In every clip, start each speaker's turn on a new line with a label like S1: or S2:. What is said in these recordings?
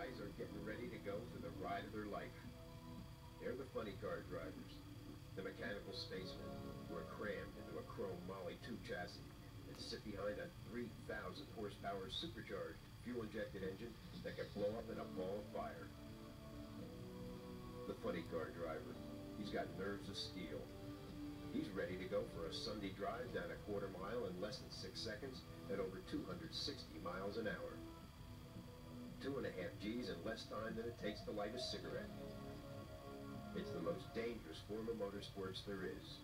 S1: guys are getting ready to go for the ride of their life. They're the funny car drivers, the mechanical spacemen who are crammed into a chrome Molly 2 chassis and sit behind a 3,000 horsepower supercharged fuel-injected engine that can blow up in a ball of fire. The funny car driver, he's got nerves of steel. He's ready to go for a Sunday drive down a quarter mile in less than 6 seconds at over 260 miles an hour. 2.5 G's in less time than it takes to light a cigarette. It's the most dangerous form of motorsports there is.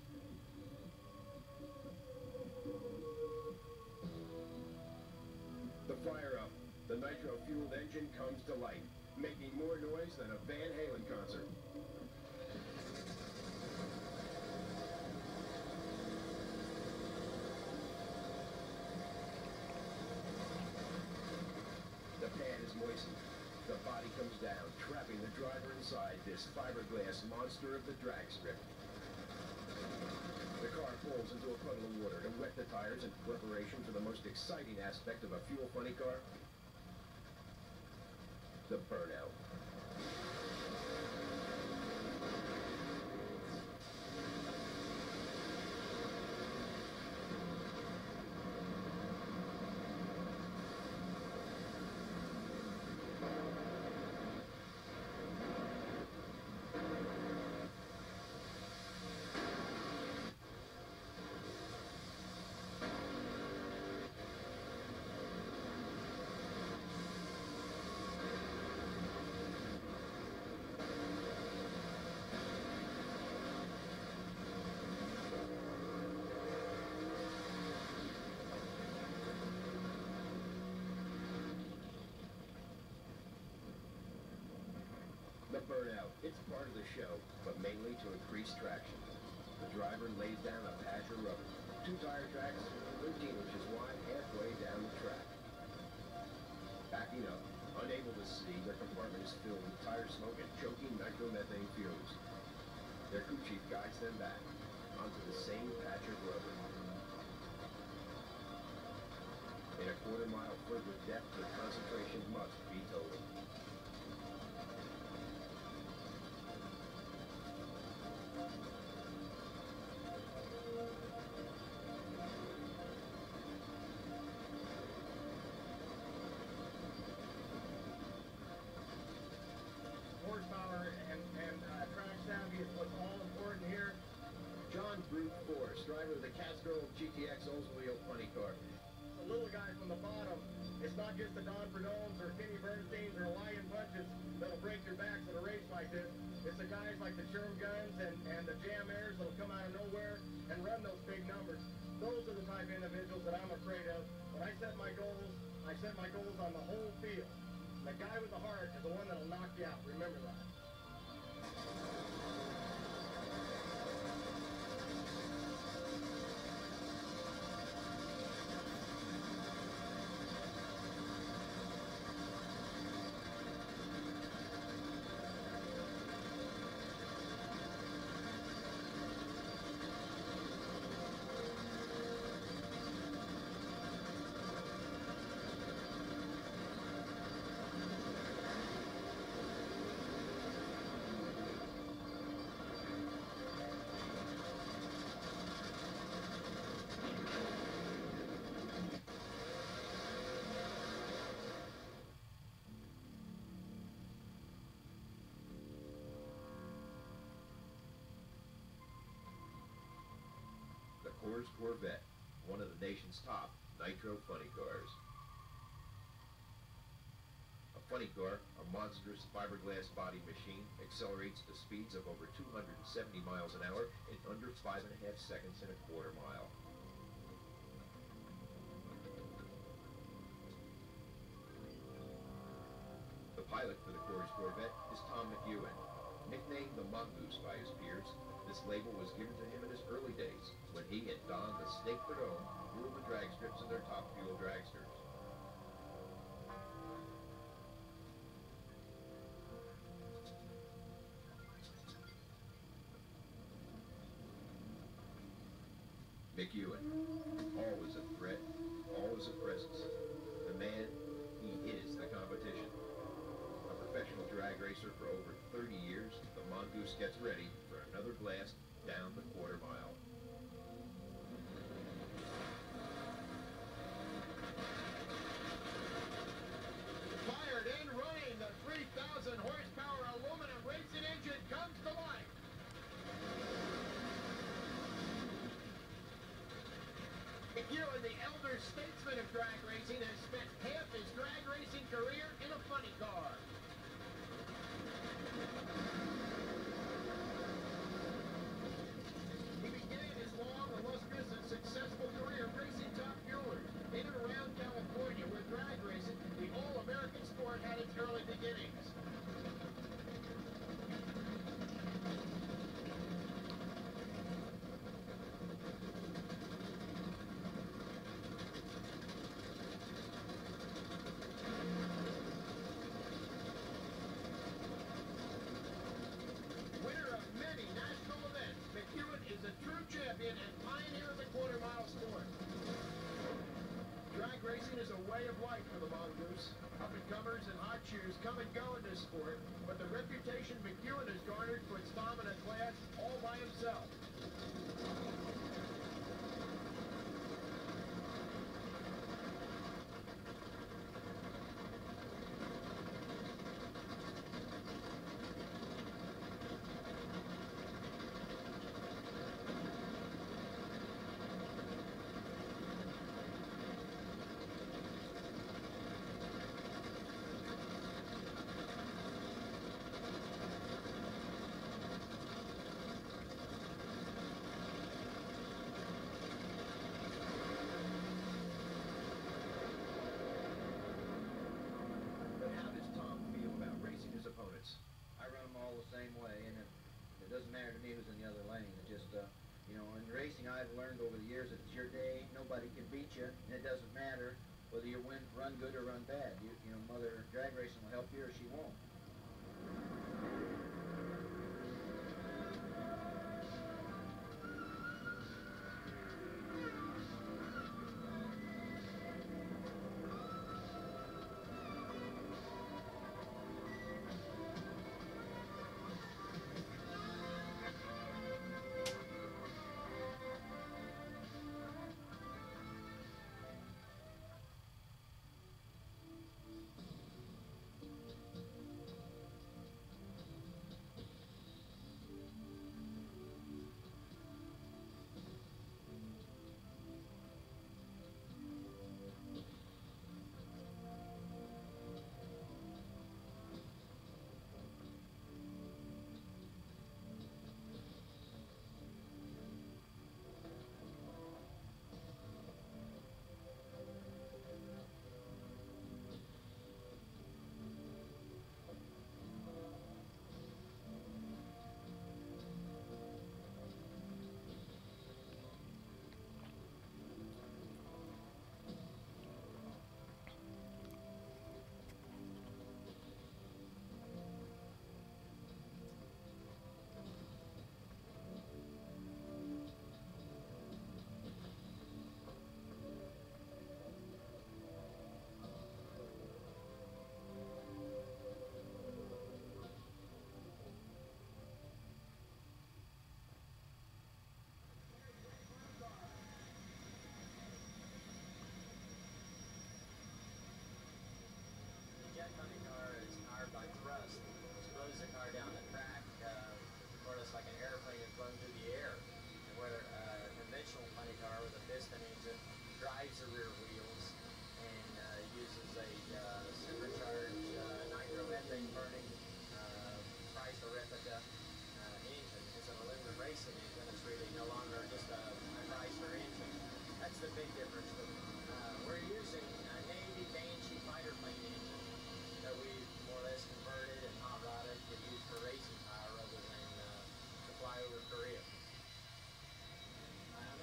S1: The fire up. The nitro-fueled engine comes to life, making more noise than a Van Halen concert. The pad is moistened. The body comes down, trapping the driver inside this fiberglass monster of the drag strip. The car falls into a puddle of water to wet the tires in preparation for the most exciting aspect of a fuel funny car, the burnout. The burnout, it's part of the show, but mainly to increase traction. The driver lays down a patch of rubber, 2 tire tracks, 13 inches wide, halfway down the track. Backing up, unable to see, their compartment is filled with tire smoke and choking nitromethane fumes. Their crew chief guides them back onto the same patch of rubber. In a quarter mile further depth, the concentration must be total.
S2: Horsepower and track savvy is what's all important here.
S1: John Brute Force, driver of the Catskill GTX Oldsmobile funny car.
S2: The little guy from the bottom, it's not just the Don Perdones or Kenny Bernsteins or Lion Punches that'll break your backs at a race like this. It's the guys like the Sherm Guns and the Jam Airs that'll come out of nowhere and run those big numbers. Those are the type of individuals that I'm afraid of. When I set my goals on the whole field. The guy with the heart is the one that'll knock you out. Remember that.
S1: The Coors Corvette, one of the nation's top nitro funny cars. A funny car, a monstrous fiberglass body machine, accelerates to speeds of over 270 miles an hour in under 5.5 seconds in a quarter mile. The pilot for the Coors Corvette is Tom McEwen. Nicknamed the Mongoose by his peers, this label was given to him in his early days when he and Don the Snake Perdone ruled the drag strips in their top fuel dragsters. McEwen, always a threat, always a presence. The man, he is the competition. A drag racer for over 30 years, the Mongoose gets ready for another blast down the quarter mile.
S2: Fired and running, the 3,000 horsepower aluminum racing engine comes to life. McEwen, the elder statesman of drag racing, has spent half his drag racing career in a funny car. He began his long, illustrious, and successful career racing Top Fuelers in and around California, where drag racing, the all-American sport, had its early beginnings. Winner of many national events, McEwen is a true champion and pioneer of the quarter-mile sport. Drag racing is a way of life for the Mongoose. Up-and-comers and hot shoes come and go in this sport, but the reputation McEwen has garnered puts Tom in a class all by himself. But how does Tom feel about racing his opponents?
S3: I run them all the same way, and it doesn't matter to me who's in the other lane. It just, you know, in racing I've learned over the years that it's your day, nobody can beat you, and it doesn't matter whether you run good or run bad. You know, Mother Drag Racing will help you or she won't.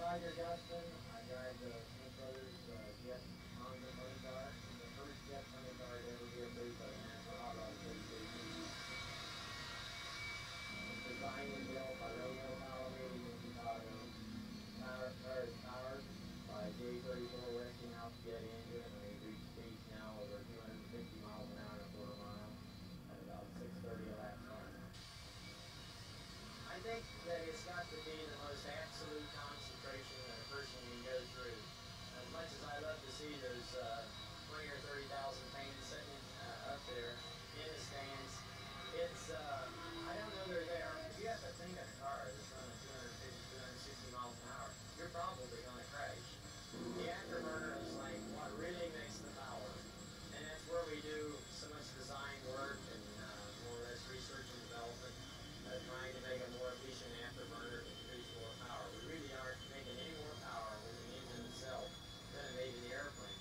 S4: Roger Gustin. I drive the Smith Brothers jet Honda motor car. I'm the first jet motor car to ever be approved by the National Hot Rod Association. Designed and built by Romeo Palomini in Chicago. Powered by J34 Westinghouse jet engine, and we've reached speeds now over 260 miles an hour and a quarter mile at about 6:30 to be the most absolute concentration that a person can go through. As much as I love to see those 20 or 30,000 fans sitting up there in the stands, it's, I don't know they're there. If you have to think of a car that's running 250, 260 miles an hour, you're probably going to crash. The afterburner is like what really makes the power. And that's where we do so much design work and more or less research and development, trying to make a more efficient afterburner to produce more power. We really aren't making any more power with the engine itself than it made in the airplane.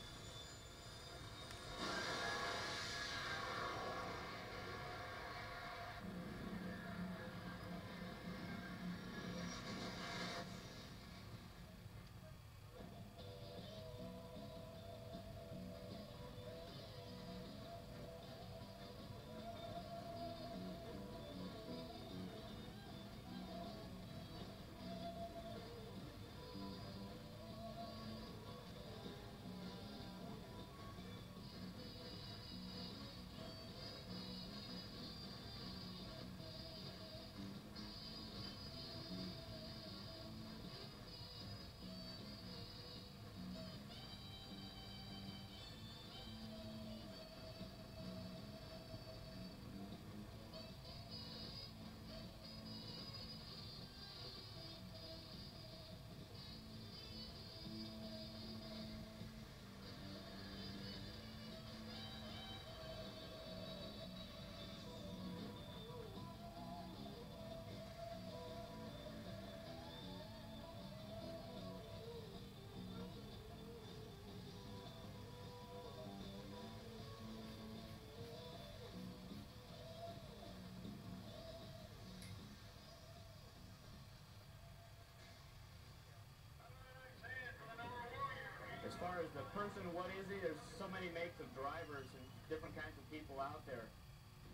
S2: As far as the person, what is he? There's so many makes of drivers and different kinds of people out there.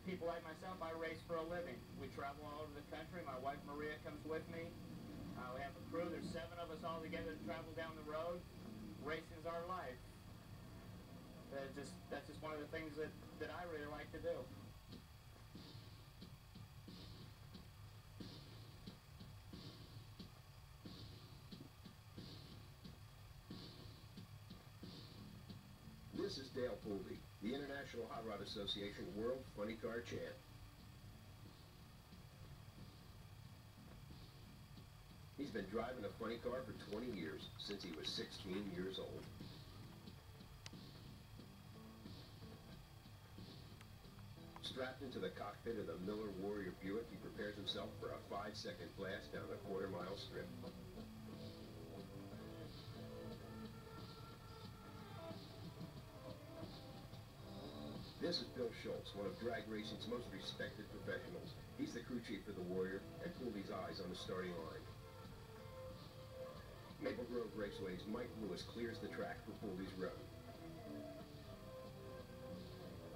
S2: People like myself, I race for a living. We travel all over the country. My wife Maria comes with me. We have a crew. There's 7 of us all together that travel down the road. Racing is our life. That's just one of the things that I really like to do.
S1: This is Dale Pooley, the International Hot Rod Association World Funny Car Champ. He's been driving a funny car for 20 years, since he was 16 years old. Strapped into the cockpit of the Miller Warrior Buick, he prepares himself for a 5-second blast down a quarter-mile strip. This is Bill Schultz, one of drag racing's most respected professionals. He's the crew chief for the Warrior and Pooley's eyes on the starting line. Maple Grove Raceway's Mike Lewis clears the track for Pooley's run.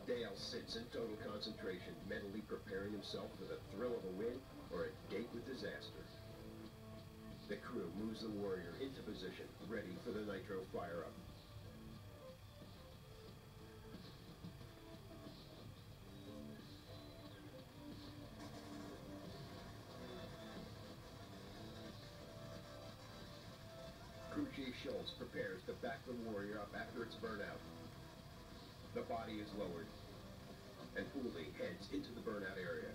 S1: Dale sits in total concentration, mentally preparing himself for the thrill of a win or a date with disaster. The crew moves the Warrior into position, ready for the nitro fire-up. Crew Chief Schultz prepares to back the Warrior up after its burnout. The body is lowered, and Pooley heads into the burnout area.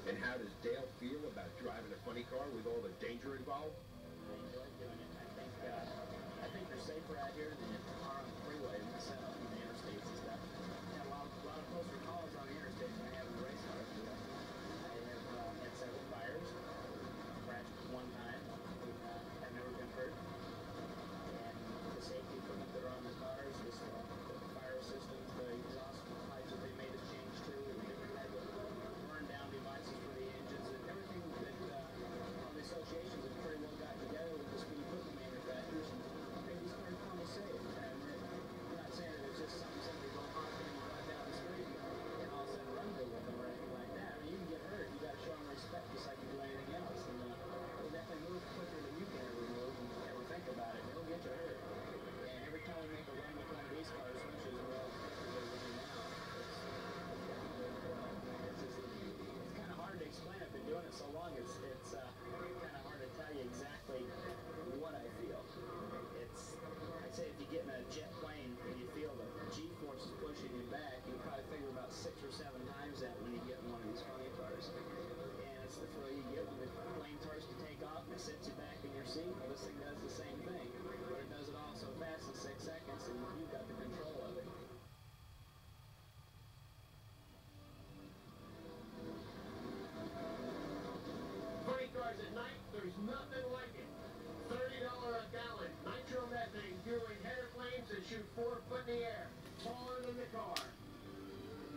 S1: And how does Dale feel about driving a funny car with all the danger involved?
S2: I enjoy doing it. I think they're safer out here than if they are on the freeway and set up in the interstates and stuff. I have a lot of closer calls on the interstates than I have in the race cars. I have had several fires. Crashed one time. I've never been hurt. And the safety equipment that are on the cars, the fire systems, the exhaust pipes that they made us change to, we had burn down devices for the engines, and everything that all the associations have pretty well got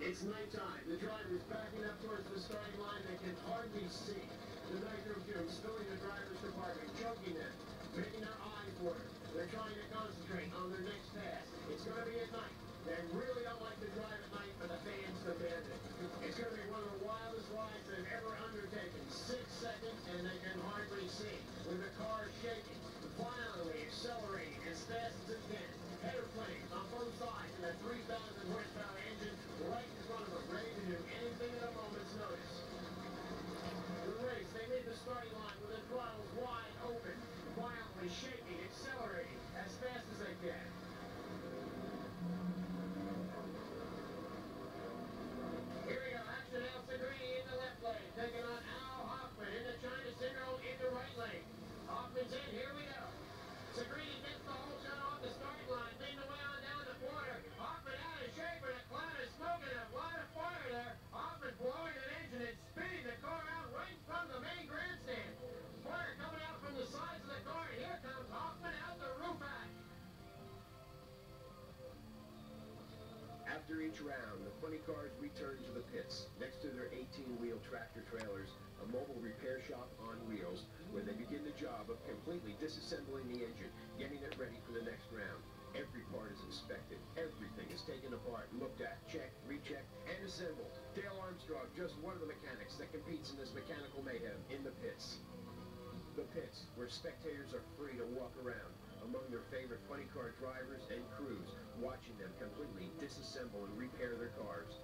S1: It's nighttime. The driver's backing up towards the starting line. They can hardly see. The nitro fumes filling the driver's compartment, choking them, making their eyes water. They're trying to concentrate on their next pass. It's going to be at night. They really don't like to drive at night, but the fans demand it. It's going to be one of the wildest rides they've ever undertaken. 6 seconds, and they can hardly see. With the car shaking, violently accelerating as fast as it can. Header planes on both sides, and a 3,000 horsepower engine right in front of them, ready to do anything at a moment's notice. The race, they leave the starting line with the throttles wide open, violently shaking, accelerating as fast as they can. Here we go, action Al Segrini in the left lane, taking on Al Hoffman in the China Syndrome in the right lane. Hoffman's in, here we go. Segrini gets the whole shot off the starting line, leading the way on down the corner. Hoffman out of shape and a cloud of smoke and a lot of fire there. Hoffman blowing an engine and spinning the car out right in front of the main grandstand. Fire coming out from the sides of the car, and here comes Hoffman out the roof hatch. After each round, the funny cars return to the pits, next to their 18-wheel tractor trailers, a mobile repair shop on wheels, where they begin the job of completely disassembling the engine, getting it ready for the next round. Every part is inspected, everything is taken apart, looked at, checked, rechecked, and assembled. Dale Armstrong, just one of the mechanics that competes in this mechanical mayhem in the pits. The pits, where spectators are free to walk around among their favorite funny car drivers and crews, watching them completely disassemble and repair their cars.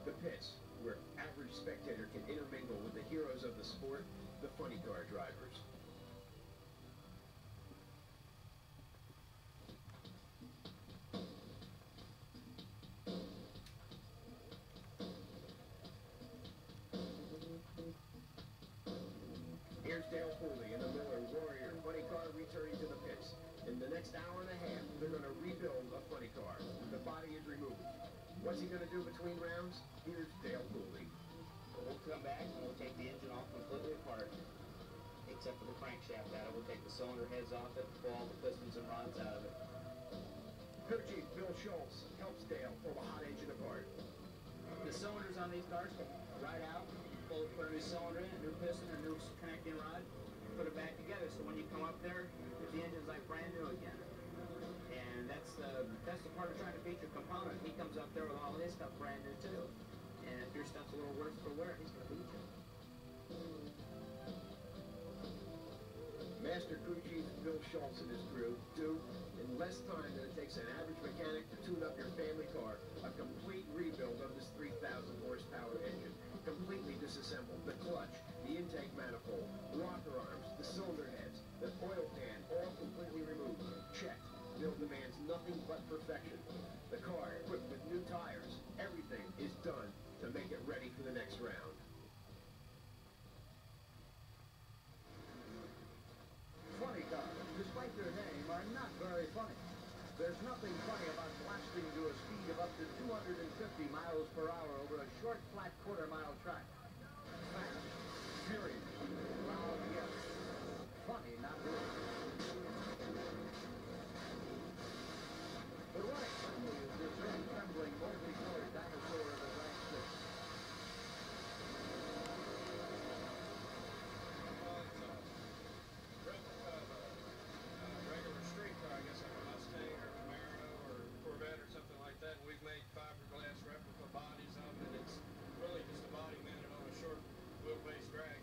S1: The pits, where average spectator can intermingle with the heroes of the sport, the funny car drivers. Here's Dale Foley and the Miller Warrior funny car returning to the pits. In the next hour and a half, they're going to rebuild a funny car. The body is removed. What's he going to do between rounds? Here's Dale Foley.
S5: We'll come back and we'll take the engine off completely apart, except for the crankshaft out of it. We'll take the cylinder heads off it, pull all the pistons and rods out of it.
S1: Crew Chief Bill Schultz helps Dale pull the hot engine apart.
S5: The cylinders on these cars come right out, put a new cylinder in, a new piston, a new connecting rod, put it back together. So when you come up there, the engine's like brand new again. And that's the part of trying to beat your component. He comes up there with all his stuff brand new too. And if your stuff's a little worse for wear, he's going to beat you.
S1: Master Crew Chief Bill Schultz and his crew do, in less time than it takes an average mechanic to tune up your family car, a complete rebuild of this 3,000 horsepower engine. Completely disassembled. The clutch, the intake manifold, rocker arms, the cylinder heads, the oil pan, all completely removed. Checked. Bill demands nothing but perfection. The car equipped with new tires. Everything is done to make it ready for the next round.
S2: Funny cars, despite their name, are not very funny. There's nothing funny about blasting to a speed of up to 250 miles per hour over a short, flat quarter-mile track. Fast, furious, loud, yes. Funny, not really. But what exactly is this early trembling, multicolored dinosaur of the Black Six?
S6: Regular street car, I guess like a Mustang or a Camaro or Corvette or something like that. And we've made fiberglass replica bodies of it. It's really just a body mounted on a short wheelbase drag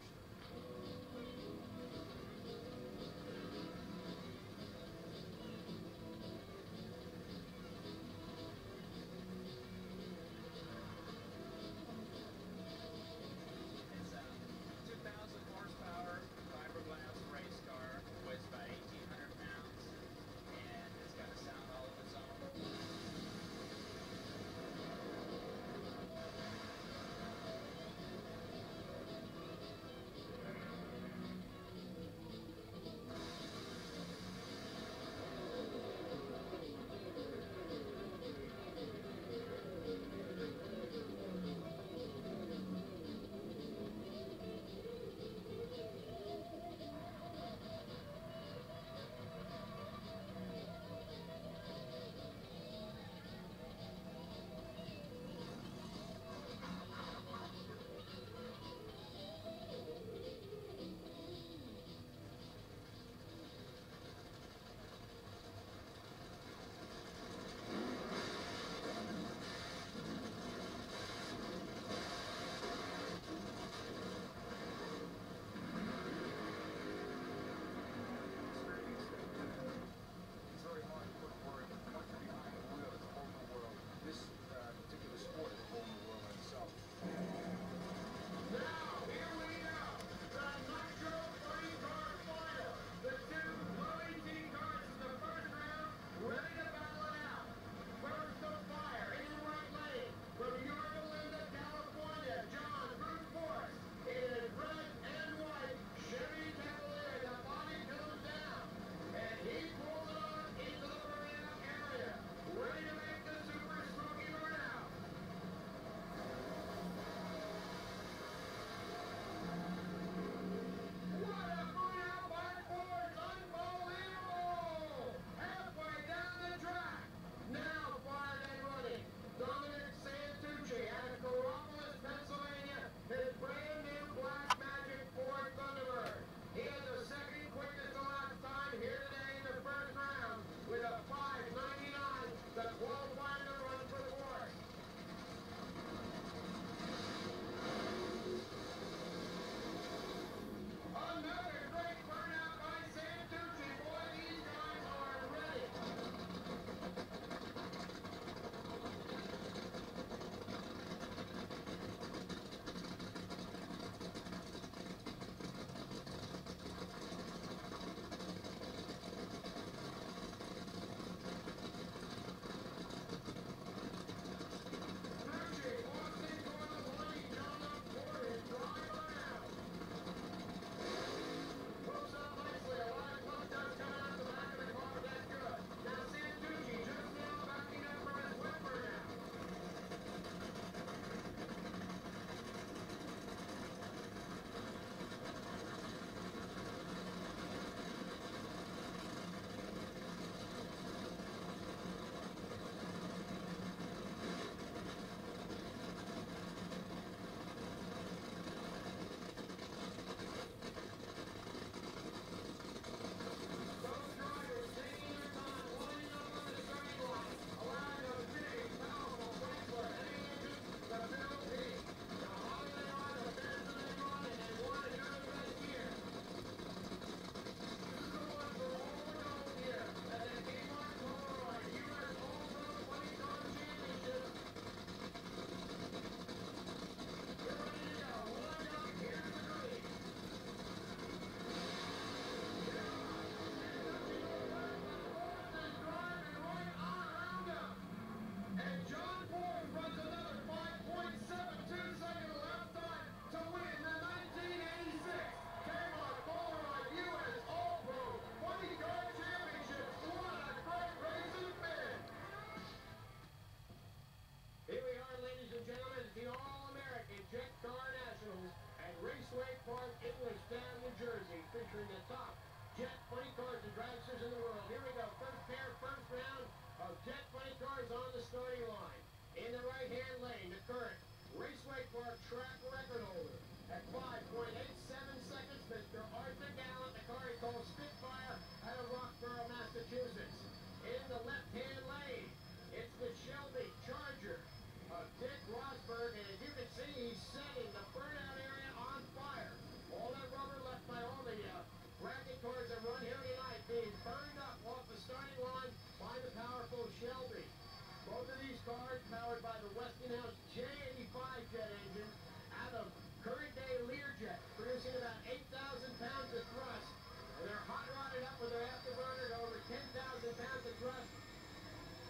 S2: cars powered by the Westinghouse J85 jet engine out of current-day Learjet, producing about 8,000 pounds of thrust, and they're hot rodded up with their afterburner to over 10,000 pounds of thrust,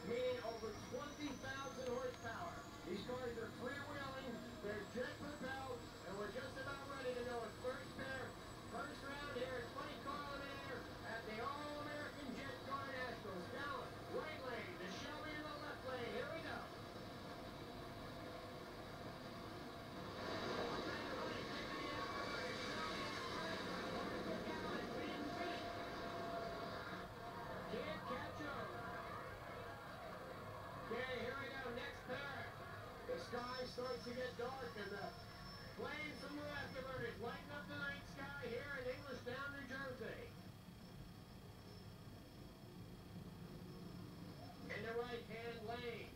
S2: meaning over 20,000 horsepower. These cars are freewheeling, they're jet propelled, and we're just about ready to go in first round here at Funny Car Eliminator at the All-American Jet Car Nationals. Down right lane, the Shelby in the left lane. Here we go. Can't catch up. Okay, here we go, next pair. The sky starts to get dark and the planes from the afterburners lighten up the night sky here in Englishtown, New Jersey. In the right-hand lane,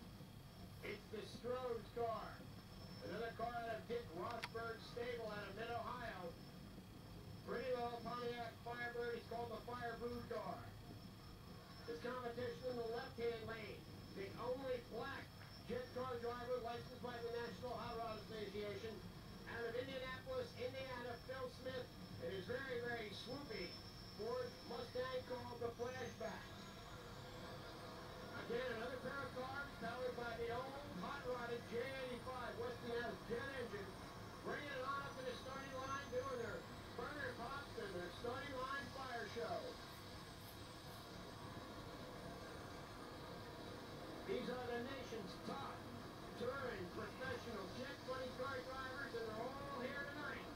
S2: it's the Stroh's car. Another car out of Dick Rosberg's stable out of Mid-Ohio. Pretty little Pontiac Firebird. It's called the Firebird car. This competition in the left-hand lane. The only black jet car driver licensed by the National Hot Rod Association out of Indianapolis, Indiana, Phil Smith, and his very, very swoopy Ford Mustang called the Flashback. Again, another pair of cars powered by the old hot-rodded J85 Westinghouse jet engine, bringing it on up to the starting line, doing their burner pops and their starting line fire show. These are the nation's top touring professional jet funny car drivers, and they're all here tonight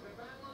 S2: to battle